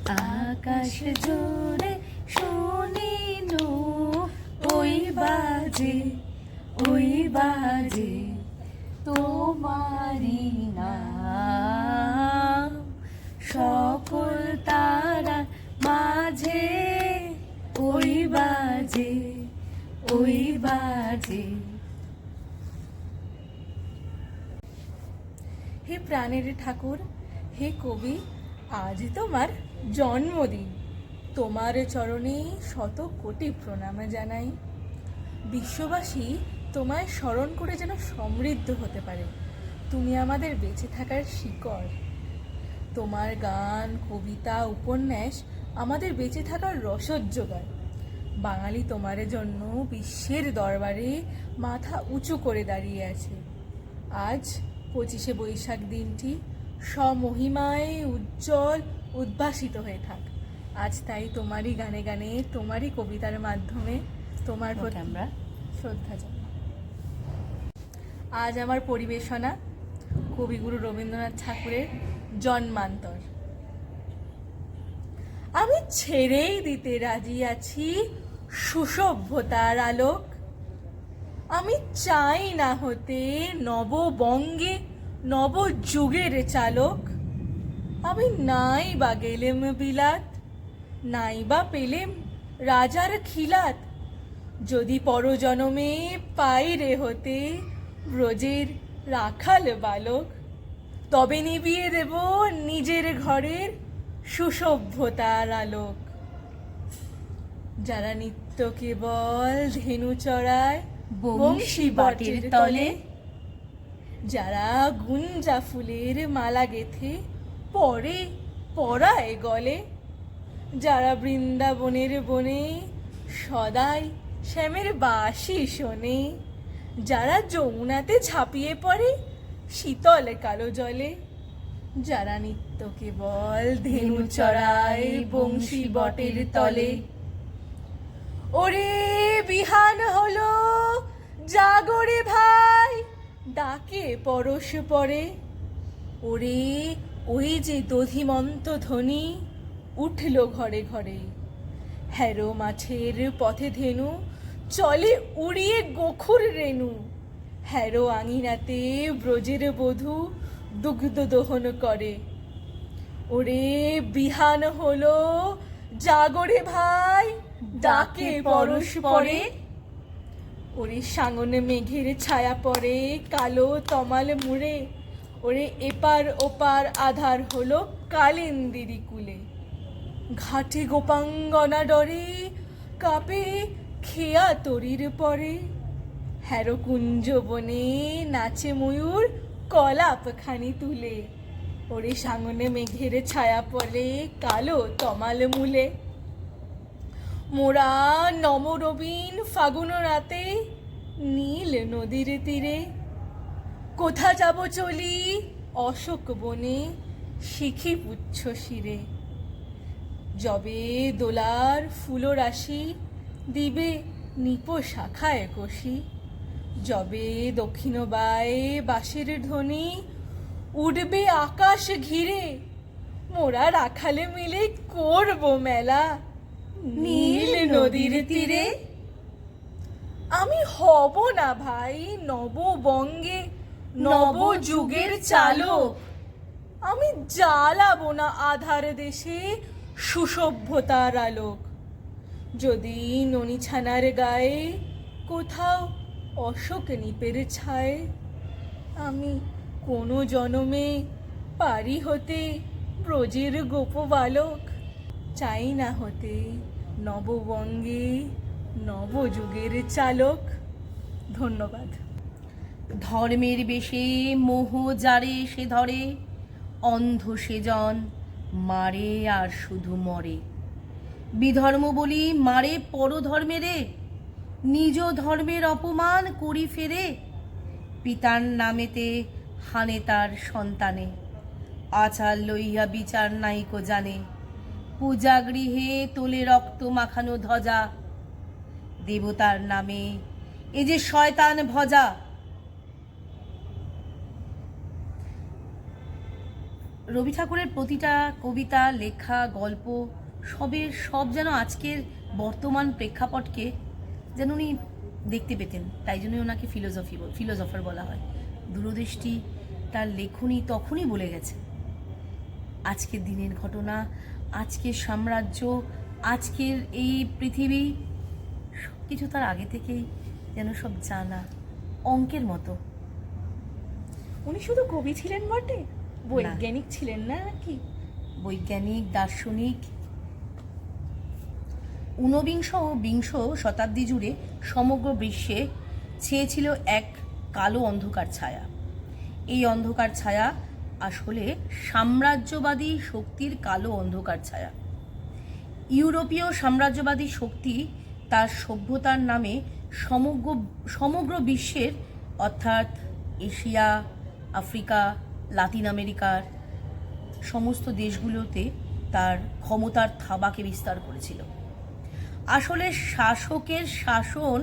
আকাশ জুড়ে শুনিনু ওই বাজে তোমারি নাম, সকল তারা মাঝে ওই বাজে হে প্রাণের ঠাকুর, হে কবি, আজ তোমার জন্মদিন। তোমার চরণে শত কোটি প্রণাম জানাই। বিশ্ববাসী তোমায় স্মরণ করে যেন সমৃদ্ধ হতে পারে। তুমি আমাদের বেঁচে থাকার শিকড়। তোমার গান, কবিতা, উপন্যাস আমাদের বেঁচে থাকার রসদ যোগায়। বাঙালি তোমার জন্য বিশ্বের দরবারে মাথা উঁচু করে দাঁড়িয়ে আছে। আজ 25শে বৈশাখ দিনটি স্বমহিমায় উজ্জ্বল উদ্ভাসিত হয়ে থাক। আজ তাই তোমারই গানে গানে, তোমারই কবিতার মাধ্যমে তোমার প্রতি আমরা শ্রদ্ধা জানাই। আজ আমার পরিবেশনা কবিগুরু রবীন্দ্রনাথ ঠাকুরের জন্মান্তর। আমি ছেড়েই দিতে রাজি আছি সুসভ্যতার আলোক। আমি চাই না হতে নববঙ্গে নবযুগের চালক। আমি নাই বা গেলেম বিলাত, নাই বা পেলেম রাজার খিলাত। যদি পরজনমে পাই রে হতে ব্রজের রাখাল বালক, তবে নিবিয়ে দেব নিজের ঘরের সুসভ্যতার আলোক। যারা নিত্য কেবল ধেনু চড়ায় বংশী বটের তলে, যারা গুঞ্জা ফুলের মালা গেথে পরে পরায় গলে, যারা বৃন্দাবনের বনে সদাই শ্যামের বাঁশি শোনে, যারা যমুনাতে ঝাঁপিয়ে পড়ে শীতল কালো জলে, যারা নিত্য কেবল ধেনু চড়ায় বংশী বটের তলে। ওরে বিহান হলো জাগরে ভাই, ডাকে পরশ পরে। ওরে ওই যে দধিমন্ত ধ্বনি উঠল ঘরে ঘরে। হ্যারো মাঠের পথে ধেনু চলে উড়িয়ে গোখুর রেণু। হ্যারো আঙিনাতে ব্রজের বধূ দুগ্ধ দহন করে। ওরে বিহান হলো জাগরে ভাই, ডাকে পরশ পরে। ওরে সাঙন মেঘের ছায়া পড়ে কালো তমাল মুড়ে। ওরে এপার ওপার আধার হলো কালিন্দিরি কুলে। ঘাটে গোপাঙ্গনা ডরে কাপে খেয়া তরির পরে। হ্যারো কুঞ্জ বনে নাচে ময়ূর কলাপ খানি তুলে। ওরে সাঙনে মেঘের ছায়া পড়ে কালো তমাল মূলে। মোরা নমরবীন ফাগুন রাতে নীল নদীর তীরে। কোথা যাব চলি অশোক বনে শিখি পুচ্ছ শিরে। যবে দোলার ফুলো রাশি দিবে নিপ শাখায় কষি। যবে দক্ষিণ বায়ে বাঁশির ধ্বনি উঠবে আকাশ ঘিরে। মোরা রাখালে মিলে করব মেলা নীল নদীর তীরে। আমি হব না ভাই নববঙ্গে নবযুগের চালক। আমি জ্বালাবো না আধার দেশে সুসভ্যতার আলোক। যদি ননিছানার গায়ে কোথাও অশোক নিপের ছায়, আমি কোনো জনমে পারি হতে ব্রজের গোপ বালক। চাই না হতে নববঙ্গে নবযুগের চালক। ধন্যবাদ। ধর্মের বেশে মোহ যারে সে ধরে, অন্ধ সেজন মারে আর শুধু মরে। বিধর্ম বলি মারে পরধর্মেরে, নিজ ধর্মের অপমান করি ফেরে। পিতার নামেতে হানে তার সন্তানে, আচার লইয়া বিচার নাইকো জানে। পূজাগৃহে তোলে রক্ত মাখানো ধ্বজা, দেবতার নামে এ যে শয়তান ভজা। রবি ঠাকুরের প্রতিটা কবিতা, লেখা, গল্প সব যেন আজকের বর্তমান প্রেক্ষাপটকে যেন উনি দেখতে পেতেন, তাই জন্যই ওনাকে ফিলোজফার বলা হয়। দূরদৃষ্টি তার লেখনী তখনই বলে গেছে। আজকের দিনের ঘটনা, আজকের সাম্রাজ্য, আজকের এই পৃথিবী সব কিছু তার আগে থেকেই যেন সব জানা, অঙ্কের মতো। উনি শুধু কবি ছিলেন বটে, বৈজ্ঞানিক ছিলেন না কি? বৈজ্ঞানিক, দার্শনিক। ঊনবিংশ ও বিংশ শতাব্দী জুড়ে সমগ্র বিশ্বে ছেয়েছিল এক কালো অন্ধকার ছায়া। এই অন্ধকার ছায়া আসলে সাম্রাজ্যবাদী শক্তির কালো অন্ধকার ছায়া। ইউরোপীয় সাম্রাজ্যবাদী শক্তি তার সভ্যতার নামে সমগ্র বিশ্বের অর্থাৎ এশিয়া, আফ্রিকা, লাতিন আমেরিকার সমস্ত দেশগুলোতে তার ক্ষমতার থাবাকে বিস্তার করেছিল। আসলে শাসকের শাসন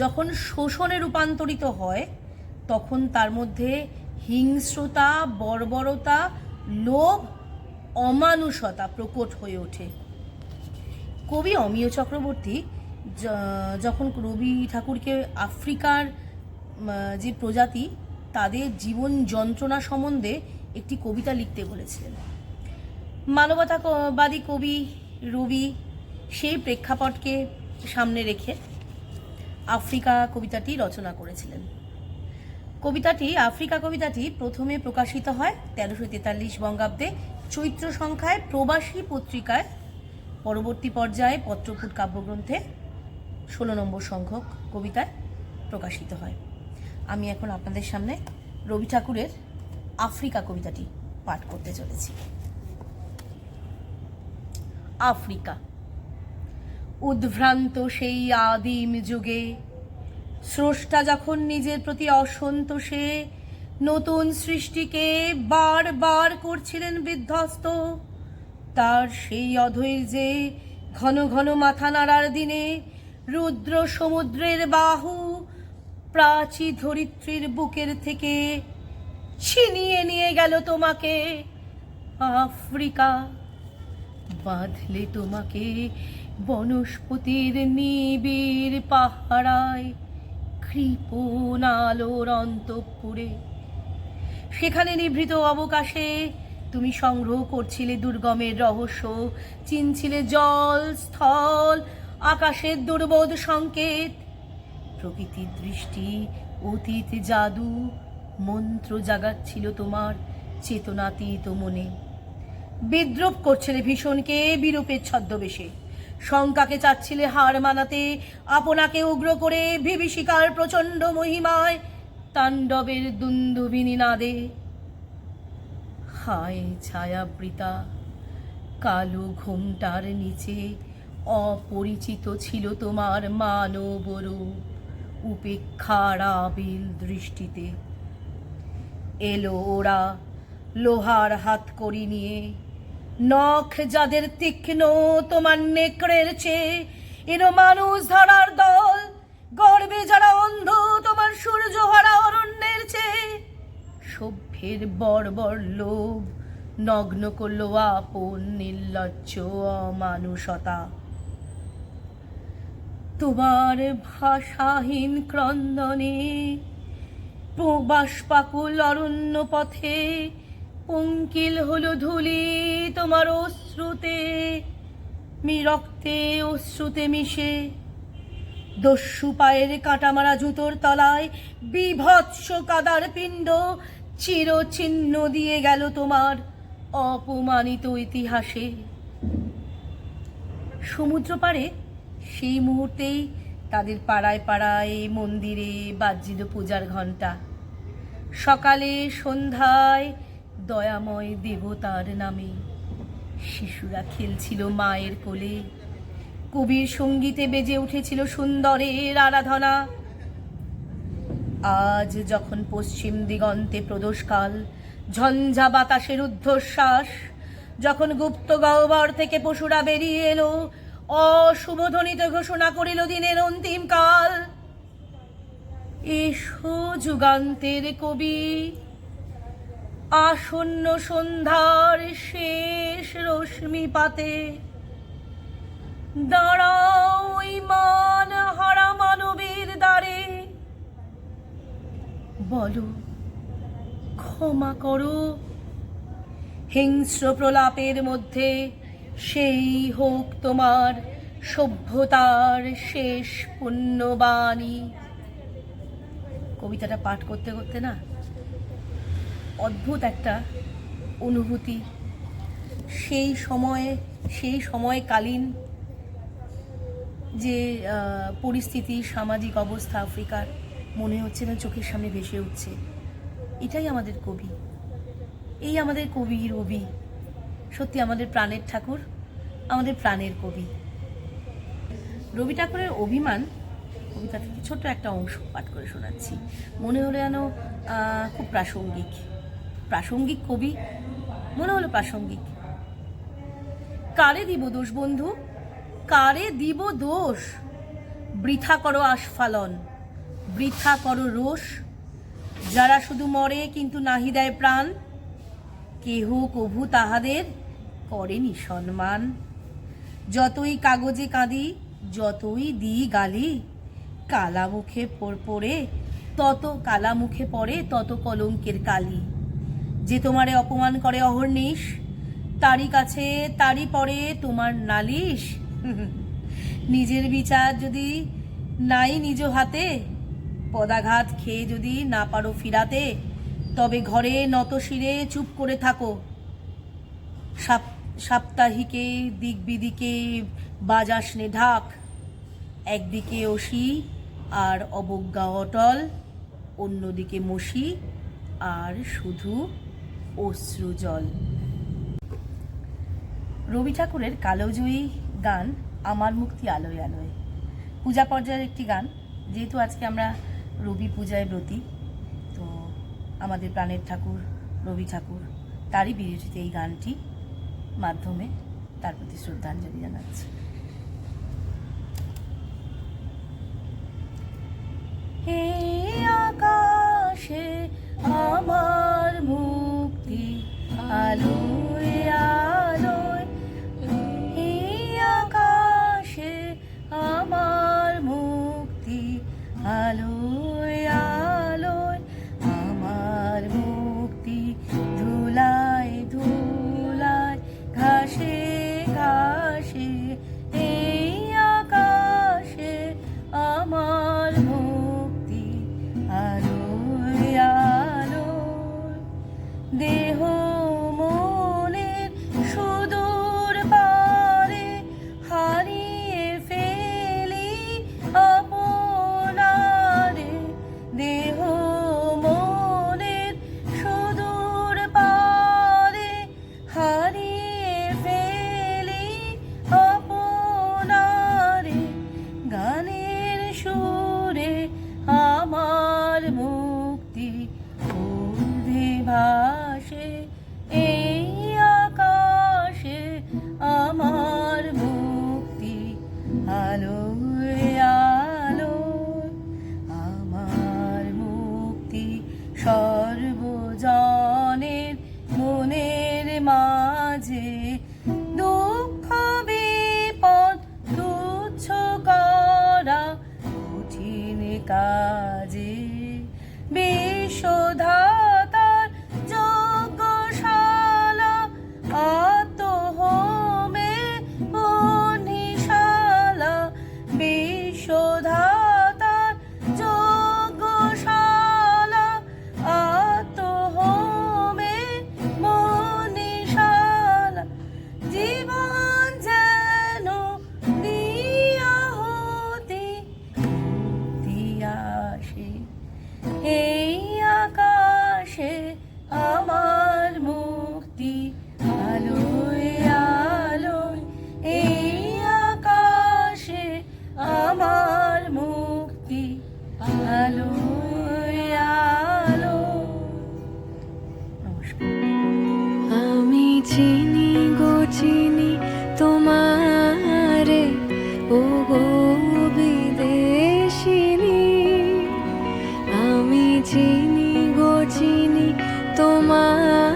যখন শোষণে রূপান্তরিত হয় তখন তার মধ্যে হিংস্রতা, বর্বরতা, লোভ, অমানুষতা প্রকট হয়ে ওঠে। কবি অমিয় চক্রবর্তী যখন রবি ঠাকুরকে আফ্রিকার যে প্রজাতি তাদের জীবন যন্ত্রণা সম্বন্ধে একটি কবিতা লিখতে বলেছিলেন, মানবতাবাদী কবি রবি সেই প্রেক্ষাপটকে সামনে রেখে আফ্রিকা কবিতাটি রচনা করেছিলেন। আফ্রিকা কবিতাটি প্রথমে প্রকাশিত হয় 1343 বঙ্গাব্দে চৈত্র সংখ্যায় প্রবাসী পত্রিকায়, পরবর্তী পর্যায়ে পত্রপুট কাব্যগ্রন্থে 16 নম্বর সংখ্যক কবিতায় প্রকাশিত হয়। আমি এখন আপনাদের সামনে রবি ঠাকুরের আফ্রিকা কবিতাটি পাঠ করতে চলেছি। আফ্রিকা। উদ্ভ্রান্ত সেই আদিম যুগে স্রষ্টা যখন নিজের প্রতি অসন্তোষে নতুন সৃষ্টিকে বারবার করছিলেন বিধ্বস্ত, তার সেই অধৈর্যে ঘন ঘন মাথা নাড়ার দিনে রুদ্র সমুদ্রের বাহু প্রাচী ধরিত্রীর বুকের থেকে ছিনিয়ে নিয়ে গেল তোমাকে। আফ্রিকা বাঁধলে তোমাকে বনস্পতির নিবিড় পাহারায়, কৃপণ আলোর অন্তঃপুরে। সেখানে নিভৃত অবকাশে তুমি সংগ্রহ করছিলে দুর্গমের রহস্য, চিনছিলে জল, স্থল, আকাশের দুর্বোধ সংকেত। প্রকৃতির দৃষ্টি, অতীত জাদু, মন্ত্র জাগাচ্ছিল তোমার চেতনাতীত মনে। বিদ্রুপ করছিলে ভীষণকে বিরূপের ছদ্মবেশে, শঙ্কাকে চাচ্ছিলে হার মানাতে, আপনাকে উগ্র করে বিভীষিকার প্রচণ্ড মহিমায় তাণ্ডবের দুন্দুবিনী নাদে। হায় ছায়াবৃতা কালো ঘোমটার নিচে অপরিচিত ছিল তোমার মানব রূপ, উপেক্ষার আবিল দৃষ্টিতে। এলো ওরা লোহার হাতকড়ি নিয়ে, নখ যাদের তীক্ষ্ণ তোমার নেকড়ের চেয়ে। এলো মানুষ ধরার দল, গর্বে যারা অন্ধ তোমার সূর্যহারা অরণ্যের চেয়ে। সভ্যের বর্বর লোভ নগ্ন করল আপন নির্লজ্জ অমানুষতা। তোমার ভাষাহীন ক্রন্দনে বাষ্পাকুল অরণ্য পথে পঙ্কিল হলো ধূলি তোমার অশ্রুতে, রক্তে অশ্রুতে মিশে। দস্যু পায়ের কাঁটামারা জুতোর তলায় বিভৎস কাদার পিণ্ড চিরচিহ্ন দিয়ে গেল তোমার অপমানিত ইতিহাসে। সমুদ্র পাড়ে সেই মুহূর্তেই তাদের পাড়ায় পাড়ায় মন্দিরে বাজছিল পূজার ঘণ্টা। সকালে সন্ধ্যায় দয়াময় দেবতার নামে শিশুরা খেলছিল মায়ের কোলে। কবির সঙ্গীতে বেজে উঠেছিল সুন্দরের আরাধনা। আজ যখন পশ্চিম দিগন্তে প্রদোষকাল, ঝঞ্ঝা বাতাসের ঊর্ধ্বশ্বাস, যখন গুপ্ত গহ্বর থেকে পশুরা বেরিয়ে এলো, অশুভধ্বনিতে ঘোষণা করিল দিনের অন্তিম কাল। এসো যুগান্তের কবি, আসন্ন সন্ধ্যার শেষ রশ্মি পাতে দাঁড়াও ইমান হারা মানবের দ্বারে, বলো ক্ষমা করো, হিংস্র প্রলাপের মধ্যে সেই হোক তোমার সভ্যতার শেষ পুণ্যবাণী। কবিতাটা পাঠ করতে করতে না অদ্ভুত একটা অনুভূতি, সেই সময়কালীন যে পরিস্থিতি, সামাজিক অবস্থা আফ্রিকার মনে হচ্ছে না চোখের সামনে ভেসে উঠছে। এটাই আমাদের কবি, এই আমাদের কবি রবি, সত্যি আমাদের প্রাণের ঠাকুর, আমাদের প্রাণের কবি। রবি ঠাকুরের অভিমান কবিতা থেকে ছোট্ট একটা অংশ পাঠ করে শোনাচ্ছি। মনে হলো যেন খুব প্রাসঙ্গিক কবি, মনে হলো প্রাসঙ্গিক। কারে দিব দোষ বন্ধু, কারে দিব দোষ, বৃথা করো আস্ফালন, বৃথা করো রোষ, যারা শুধু মরে কিন্তু নাহি দেয় প্রাণ, কেহ কভু তাহাদের করেনি সম্মান। যতই কাগজে কাঁদি, যতই দিই গালি, কালা মুখে পড়ে তত কলঙ্কের কালি। যে তোমারে অপমান করে অহর্নিশ, তারই কাছে তারই পরে তোমার নালিশ। নিজের বিচার যদি নাই নিজ হাতে, পদাঘাত খেয়ে যদি না পারো ফিরাতে, তবে ঘরে নত শিরে চুপ করে থাকো। সাপ্তাহিকে দিক বিদিকে বাজাসনে ঢাক, একদিকে অসি আর অবজ্ঞা অটল, অন্যদিকে মসি আর শুধু অশ্রুজল। রবি ঠাকুরের কালজয়ী গান আমার মুক্তি আলোয় আলোয়, পূজা পর্যায়ের একটি গান। যেহেতু আজকে আমরা রবি পূজায় ব্রতী, তো আমাদের প্রাণের ঠাকুর রবি ঠাকুর, তারই বিরোধিতে এই গানটি মাধ্যমে তার প্রতি শ্রদ্ধাঞ্জলি জানাচ্ছি। হে আকাশে আমার মুক্তি আলোয় আলোয়, হে আকাশে আমার মুক্তি আলোয় আলোয়, আমার মুক্তি ধুলায় ধুলায় ঘাসে ঘাসে, এই আকাশে আমার মুক্তি আলোয় আলোয়। দেহ মনের সুদূর পারে হারিয়ে ফেলি আপনারে, দেহ মনের সুদূর পারে হারিয়ে ফেলি আপনারে, গানের সুরে আমার মুক্তি ঊর্ধ্বে ভাসে, এই আকাশে আমার মুক্তি আলোয় আলোয়, আমার মুক্তি সর্বজনের মনের মাঝে, দুঃখ বিপদ তুচ্ছ করা কঠিন কাজে, বিশ্বধাতার যজ্ঞশালা আত্মহোমে বহ্নিশালা, বিশ্বধাতার যজ্ঞশালা আত্মহোমে বহ্নিশালা, জীবন যেন দিয়াহুতি মুক্তি আসে, এই আকাশে আমার মুক্তি আলোয় আলোয়, এই আকাশে আমার মুক্তি আলোয় আলোয়। নমস্কার। আমি চিনি গো চিনি তোমারে, ও গো বিদেশিনী, আমি চিনি গো চিনি তোমার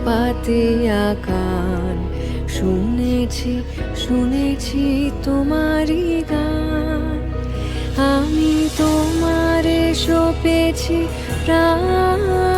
পাতিয়া কান, শুনেছি শুনেছি তোমারই গান। আমি তোমারে সপেছি প্রাণ,